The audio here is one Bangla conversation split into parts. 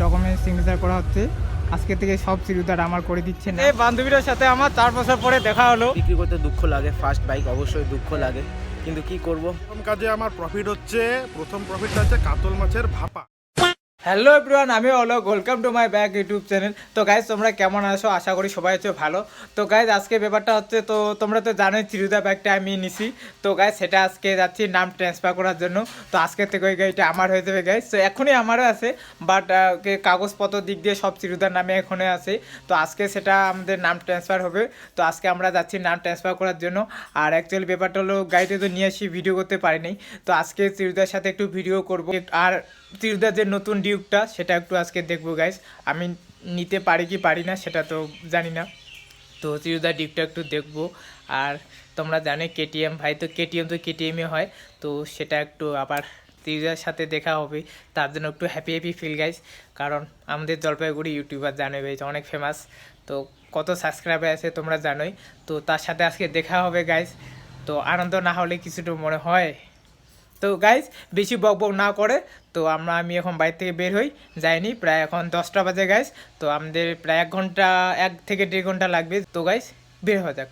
ডকুমেন্ট সিগনেচার করা হচ্ছে। আজকে থেকে সব চিরুদার আমার করে দিচ্ছে না। এই বান্ধবীর সাথে আমার 4 বছর পরে দেখা হলো। বিক্রি করতে দুঃখ লাগে, ফার্স্ট বাইক অবশ্যই দুঃখ লাগে, কিন্তু কি করব। প্রথম কাজে আমার প্রফিট হচ্ছে, প্রথম প্রফিটটা হচ্ছে কাতল মাছের ভাপা। হ্যালো এভরিওয়ান, আমি Alok, welcome to my back YouTube channel. তো গাইজ তোমরা কেমন আছো? আশা করি সবাই হচ্ছে ভালো। তো গাইজ আজকে ব্যাপারটা হচ্ছে, তো তোমরা তো জানোই চিরুদা ব্যাগটা আমি নিছি। তো গাইজ সেটা আজকে যাচ্ছি নাম ট্রান্সফার করার জন্য। তো আজকে থেকে ওই গাড়িটা আমার হয়ে যাবে গাইজ। তো এখনই আমারও আছে, বাট কাগজপত্র দিক দিয়ে সব চিরুদার নামে এখনই আছে। তো আজকে সেটা আমাদের নাম ট্রান্সফার হবে। তো আজকে আমরা যাচ্ছি নাম ট্রান্সফার করার জন্য। আর অ্যাকচুয়ালি ব্যাপারটা হলো গাড়িটা তো নিয়ে আসি, ভিডিও করতে পারিনি। তো আজকে চিরুদার সাথে একটু ভিডিও করব। আর চিরুদার যে নতুন ডিউকটা সেটা একটু আজকে দেখবো গাইস। আমি নিতে পারি কি পারি না সেটা তো জানি না। তো চিরুদার ডিউকটা একটু দেখবো। আর তোমরা জানো কেটিএম ভাই, তো কেটিএমই হয়। তো সেটা একটু আবার চিরুদার সাথে দেখা হবে, তার জন্য একটু হ্যাপি ফিল গাইস। কারণ আমাদের জলপাইগুড়ি ইউটিউবার জানোই ভাই অনেক ফেমাস, তো কত সাবস্ক্রাইবার আছে তোমরা জানোই। তো তার সাথে আজকে দেখা হবে গাইস। তো আনন্দ না হলে কিছুটা মনে হয়। তো গাইজ বেশি বক না করে, তো আমি এখন বাইরে থেকে বের হই, যাইনি, প্রায় এখন 10টা বাজে গাইজ। তো আমাদের প্রায় 1 থেকে 1.5 ঘন্টা লাগবে। তো গাইজ বের হওয়া যাক।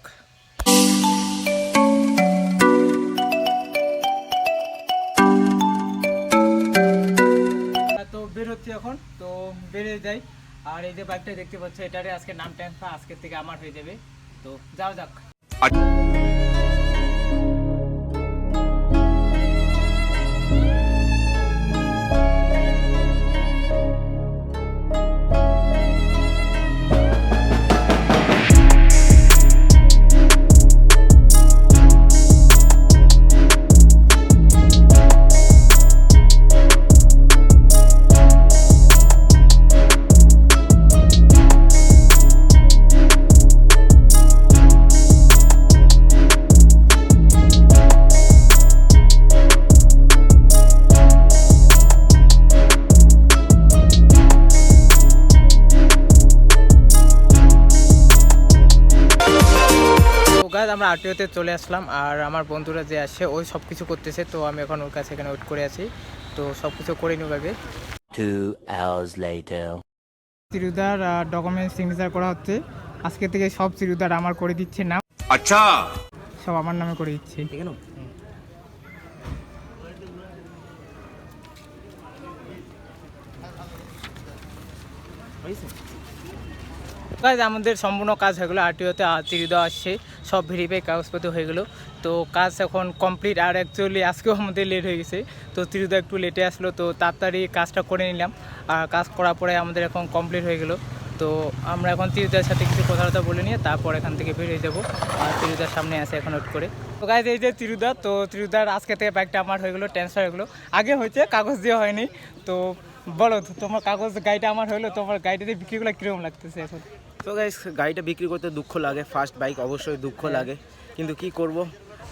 তো বের হচ্ছে এখন, তো বেরিয়ে যাই। আর এই যে বাইকটা দেখতে পাচ্ছ, এটারে আজকে নাম ট্রান্সফার আজকের থেকে আমার হয়ে যাবে। তো যাও যাক। আমরা আরটিওতে চলে আসলাম, আর আমার বন্ধুরা যে আসে ওই সব কিছু করতেছে। তো আমি এখন ওর কাছে এখানে ওয়েট করে আছি। তো সব কিছু করে নিব আগে। 2 hours later চিরুদার ডকুমেন্ট সিগনেচার করা হচ্ছে। আজকে থেকে সব চিরুদার আমার করে দিচ্ছে না। আচ্ছা, সব আমার নামে করে দিচ্ছে। ঠিক আছে। আমাদের সম্পূর্ণ কাজ হয়ে গেলো। আরটিওতে চিরুদা আসছে, সব ভেরিফাই কাগজপত্র হয়ে গেলো। তো কাজ এখন কমপ্লিট। আর অ্যাকচুয়ালি আজকেও আমাদের লেট হয়ে গেছে, তো চিরুদা একটু লেটে আসলো, তো তাড়াতাড়ি কাজটা করে নিলাম। আর কাজ করার পরে আমাদের এখন কমপ্লিট হয়ে গেলো। তো আমরা এখন চিরুদার সাথে কিছু কথাবার্তা বলে নিয়ে তারপর এখান থেকে বেরিয়ে যাবো। আর চিরুদার সামনে আছে এখন ওয়েট করে। তো গাইজ এই যে চিরুদা, তো চিরুদার আজকে থেকে বাইকটা আমার হয়ে গেলো, ট্রান্সফার হয়ে গেলো। আগে হয়েছে, কাগজ দিয়ে হয়নি। তো বলো, তোমার কাগজ গাড়িটা আমার হলো, তোমার গাড়িটাতে বিক্রিগুলো কীরকম লাগতেছে এখন? তো গাইস গাড়িটা বিক্রি করতে দুঃখ লাগে, ফার্স্ট বাইক অবশ্যই দুঃখ লাগে, কিন্তু কি করব,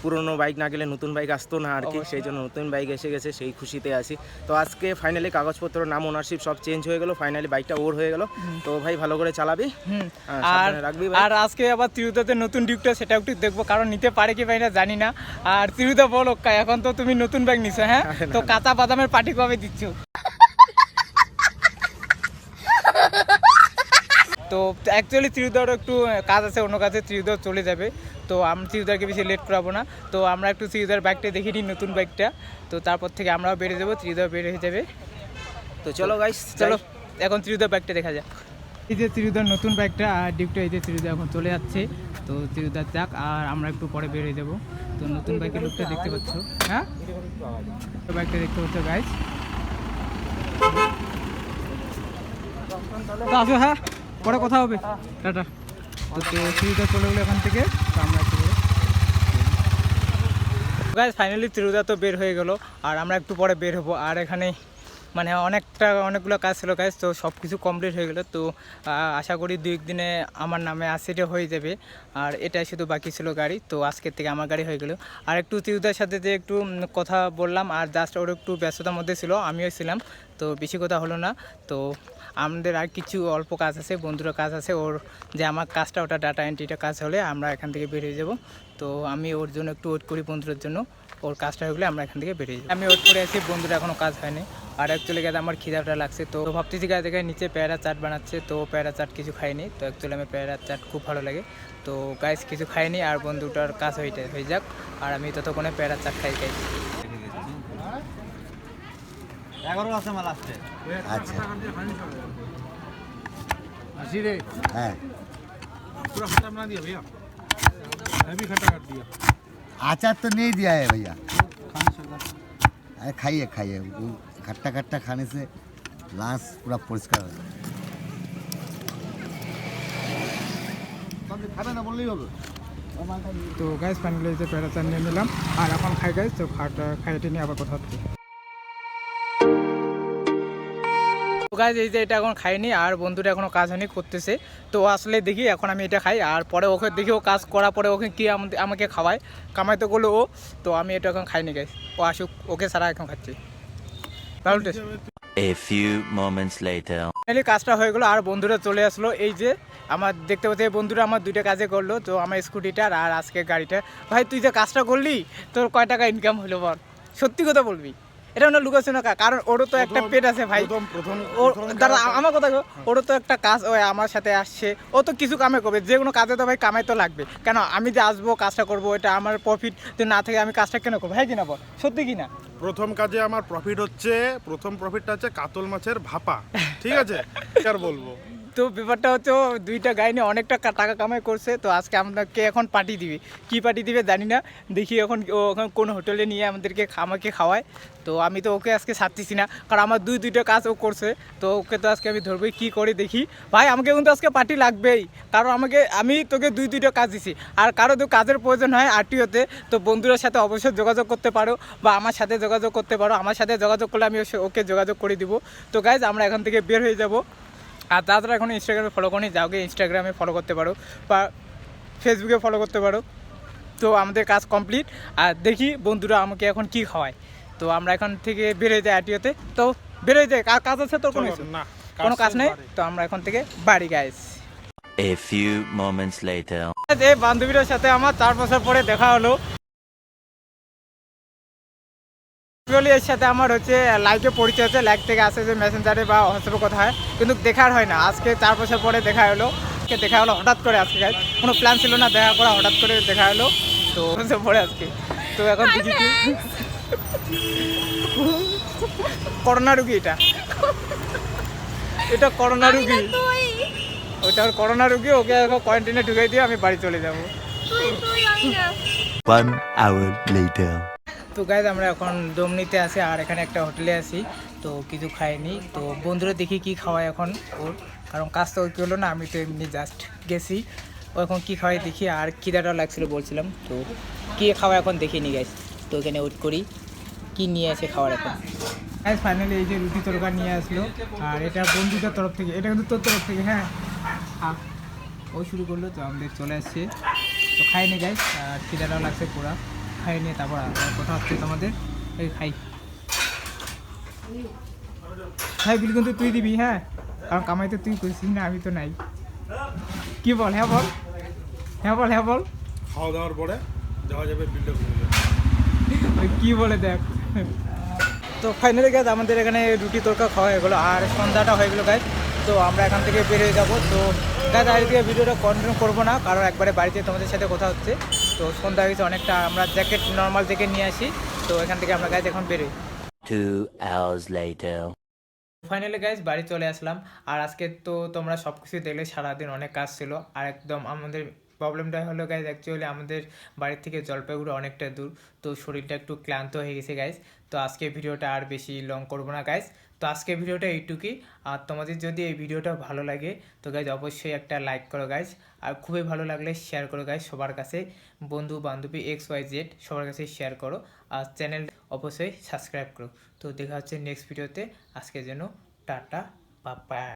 পুরনো বাইক না গেলে নতুন বাইক আসতো না আর কি। সেই জন্য নতুন বাইক এসে গেছে, সেই খুশিতে আছি। তো আজকে ফাইনালি কাগজপত্র, নাম, ওনারশিপ সব চেঞ্জ হয়ে গেল, ফাইনালি বাইকটা ওর হয়ে গেল। তো ভাই ভালো করে চালাবি, আর রাখবি। আর আজকে আবার তিরুদাতে নতুন ডিউকটা, সেটা একটু দেখবো, কারণ নিতে পারে কি পাই না জানি না। আর তিরুদা বলো, এখন তো তুমি নতুন বাইক নিছো, হ্যাঁ? তো কাঁচা বাদামের পার্টি কবে দিচ্ছ? তো অ্যাকচুয়ালি তিরুদারও একটু কাজ আছে, অন্য কাজে তিরুদাও চলে যাবে। তো আমি তিরুদারকে বেশি লেট করাবো না। তো আমরা একটু তিরুদার বাইকটা দেখে নিই, নতুন বাইকটা। তো তারপর থেকে আমরাও বেড়ে যাবো, তিরুদাও বের হয়ে যাবে। তো চলো গাইস, চলো এখন তিরুদার বাইকটা দেখা যাক। এই যে তিরুদার নতুন বাইকটা আর ডিউকটা, এই যে তিরুদা এখন চলে যাচ্ছে। তো তিরুদার যাক, আর আমরা একটু পরে বের হয়ে যাবো। তো নতুন বাইকের লুকটা দেখতে পাচ্ছ, হ্যাঁ, বাইকটা দেখতে পাচ্ছ গাইস। তো আসো, হ্যাঁ, পরে কথা হবে, টাটা। তো তিরুদা চলে গেলো এখান থেকে। তো আমরা একটু গাইস ফাইনালি তিরুদা তো বের হয়ে গেল, আর আমরা একটু পরে বের হবো। আর এখানে মানে অনেকগুলো কাজ ছিল গাইস, তো সব কিছু কমপ্লিট হয়ে গেলো। তো আশা করি 2 দিনে আমার নামে আসিটা হয়ে যাবে। আর এটাই শুধু বাকি ছিল গাড়ি, তো আজকের থেকে আমার গাড়ি হয়ে গেলো। আর একটু তিরুদার সাথে যে একটু কথা বললাম, আর জাস্ট ওর একটু ব্যস্ততার মধ্যে ছিল, আমিও ছিলাম, তো বেশি কথা হলো না। তো আমাদের আর কিছু অল্প কাজ আছে, বন্ধুরা কাজ আছে ওর, যে আমার কাজটা ওটা ডাটা এন্ট্রিটা কাজ হলে আমরা এখান থেকে বেরিয়ে যাব। তো আমি ওর জন্য একটু ওয়েট করি, বন্ধুদের জন্য। ওর কাজটা হয়ে গেলে আমরা এখান থেকে বেরিয়ে যাই। আমি ওয়েট করে আছি, বন্ধুরা এখনও কাজ হয়নি। আর অ্যাকচুয়ালি গাইজ আমার খিদাটা লাগছে, তো ভাবতেছি গাইজ এখানে নিচে পেয়ারা চাট বানাচ্ছে, তো পেয়ারা চাট কিছু খাইনি, তো অ্যাকচুয়ালি আমি পেয়ারা চাট খুব ভালো লাগে। তো গাইজ কিছু খাইনি, আর বন্ধুটার কাজ হয়ে যাক, আর আমি ততক্ষণে পেয়ারা চাট খাই গাইজ। 11 আছে মাল আসছে। আচ্ছা আসি রে হ্যাঁ पूरा खट्टा बना दिया भैया हैवी खट्टा कर दिया अचार तो नहीं दिया है भैया खाने से अरे खाइए खाइए वो खट्टा खट्टा खाने से लाश पूरा परिष्कार हो जाए खाना ना बोललेই হবে তো গাইজ ফাইনালি যে পেয়ারা চাট নিয়ে নিলাম, আর এখন খাই গাইজ, তো খাইতে নিয়ে আবার কথা হচ্ছে। তো গাইজ এই যে এটা এখন খাইনি, আর বন্ধুটা এখনো কাজ হয়নি করতেছে, তো আসলে দেখি এখন আমি এটা খাই, আর পরে ওকে দেখি ও কাজ করার পরে ওকে কি আমাকে খাওয়ায়, কামাইতে করলো ও, তো আমি এটা এখন খাইনি গাইজ, ও আসুক, ওকে ছাড়া এখন খাচ্ছি। ভালো test. A few moments later. Finally কাজটা হয়ে গেলো, আর বন্ধুরা চলে আসলো। এই যে আমার দেখতে পাচ্ছি বন্ধুরা আমার দুইটা কাজে করলো, তো আমার স্কুটিটার আর আজকে গাড়িটা। ভাই তুই যে কাজটা করলি তোর কয় টাকা ইনকাম হলো বল, সত্যি কথা বলবি, এটা না লুকাচ্ছে না, কারণ ওরও তো একটা পেট আছে ভাই। প্রথম দাঁড়া আমার কথা, ওরও তো একটা কাজ, ওই আমার সাথে আসছে, ও তো কিছু কামে করবে, যে কোনো কাজে তো ভাই কামাই তো লাগবে। কেন আমি যে আসবো কাজটা করবো, এটা আমার প্রফিট না থেকে আমি কাজটা কেন করবো, হ্যাঁ কিনা বল, সত্যি কিনা? প্রথম কাজে আমার প্রফিট হচ্ছে, প্রথম প্রফিটটা হচ্ছে কাতল মাছের ভাপা, ঠিক আছে কি আর বলবো। তো ব্যাপারটা হচ্ছে ও দুইটা গাই নিয়ে অনেকটা টাকা কামাই করছে, তো আজকে আমাকে এখন পার্টি দিবে, কি পার্টি দিবে জানি না, দেখি এখন ও এখন কোন হোটেলে নিয়ে আমাকে খাওয়ায়। তো আমি তো ওকে আজকে ছাড়তেছি না, কারণ আমার দুইটা কাজ ও করছে, তো ওকে তো আজকে আমি ধরবই, কি করে দেখি। ভাই আমাকে কিন্তু আজকে পার্টি লাগবেই, কারণ আমি তোকে দুইটা কাজ দিছি, আর কারো তো কাজের প্রয়োজন হয় আরটিওতে, তো বন্ধুদের সাথে অবশ্যই যোগাযোগ করতে পারো, বা আমার সাথে যোগাযোগ করতে পারো, আমার সাথে যোগাযোগ করলে আমি ওকে যোগাযোগ করে দিব। তো গাইজ আমরা এখান থেকে বের হয়ে যাব, আর তাছাড়া এখন ইনস্টাগ্রামে ফলো করি, যাওকে ইনস্টাগ্রামে ফলো করতে পারো বা ফেসবুকে ফলো করতে পারো। তো আমাদের কাজ কমপ্লিট, আর দেখি বন্ধুরা আমাকে এখন কি খাওয়ায়। তো আমরা এখান থেকে বেরোয় যাই আটিওতে, তো বেরোয় যাই, কাজ আছে তোর কোনো কিছু? না কোনো কাজ নেই, তো আমরা এখন থেকে বাড়ি guys. A few moments later. এই বান্ধবীর সাথে আমার 4 বছর পরে দেখা হলো, এর সাথে আমার হচ্ছে লাইভে পরিচয় হচ্ছে, লাইভ থেকে আসে যে মেসেঞ্জারে বা হোয়াটসঅ্যাপে কথা হয়, কিন্তু দেখার হয় না। আজকে 4 বছর পরে দেখা হলো, হঠাৎ করে আজকে গাইস, কোনো প্ল্যান ছিল না দেখা করা, হঠাৎ করে দেখা হলো, তো পরে আজকে। তো এখন দেখি কি করোনা রুগী, এটা করোনা রুগী, ওইটা করোনা রুগী, ওকে এখন কোয়ারেন্টাইনে ঢুকাই দিয়ে আমি বাড়ি চলে যাবো। 1 hour later. তো গাইজ আমরা এখন দমনিতে আছি, আর এখানে একটা হোটেলে আছি, তো কিছু খাইনি। তো বন্ধুরা দেখি কি খাওয়ায় এখন ওর, কারণ কাজ তো কি হলো না, আমি তো এমনি জাস্ট গেছি, ও এখন কী খাওয়াই দেখি, আর খিদাটাও লাগছিলো বলছিলাম, তো কী খাওয়া এখন দেখিনি গাইজ। তো এখানে ওয়েট করি কি নিয়ে আসে খাওয়ার এখন। গাইজ ফাইনালি এই যে রুটি তরকা নিয়ে আসলো, আর এটা বন্ধুটার তরফ থেকে, এটা কিন্তু তোর তরফ থেকে, হ্যাঁ ও শুরু করলো, তো আমাদের চলে আসছে, তো খাইনি গাইজ, আর খিদাটাও লাগছে পুরা, খাই নিয়ে তারপর কথা হচ্ছে তোমাদের। এই খাই বিল কিন্তু তুই দিবি, হ্যাঁ, কারণ কামাই তো তুই করছিস না, আমি তো নাই। কি বল, হ্যাঁ বল, হ্যাঁ বল, হ্যাঁ বল। খাওয়া দাওয়ার পরে যাওয়া যাবে বিলটা করে ওই কি বলে দেখ। তো ফাইনালি গাইজ আমাদের এখানে রুটি তরকা খাওয়া হয়ে গেলো, আর সন্ধ্যাটা হয়ে গেলো গাইজ, তো আমরা এখান থেকে বেরিয়ে যাবো। তো গাইজ আজকে ভিডিওটা কন্টিনিউ করবো না, কারণ একবারে বাড়িতে তোমাদের সাথে কথা হচ্ছে। তো সন্ধ্যা হয়েছে অনেকটা, আমরা জ্যাকেট নর্মাল থেকে নিয়ে আসি, তো এখান থেকে আমরা গাইজ এখন বেরোই। 2 hours later. ফাইনালি গাইজ বাড়ি চলে আসলাম, আর আজকে তো তোমরা সব কিছু দেখলে, সারাদিন অনেক কাজ ছিল, আর একদম আমাদের প্রবলেমটা হলো গাইজ, অ্যাকচুয়ালি আমাদের বাড়ির থেকে জলপাইগুড়ি অনেকটা দূর, তো শরীরটা একটু ক্লান্ত হয়ে গেছে গাইজ। তো আজকে ভিডিওটা আর বেশি লং করবো না গাইজ, তো আজকে ভিডিওটা এইটুকুই। আর তোমাদের যদি এই ভিডিওটা ভালো লাগে তো গাইজ অবশ্যই একটা লাইক করো গাইজ, আর খুবই ভালো লাগলে শেয়ার করো গাইজ, সবার কাছে, বন্ধু বান্ধবী XYZ সবার কাছে শেয়ার করো, আর চ্যানেল অবশ্যই সাবস্ক্রাইব করো। তো দেখা হচ্ছে নেক্সট ভিডিওতে, আজকের জন্য টাটা, বাই বাই।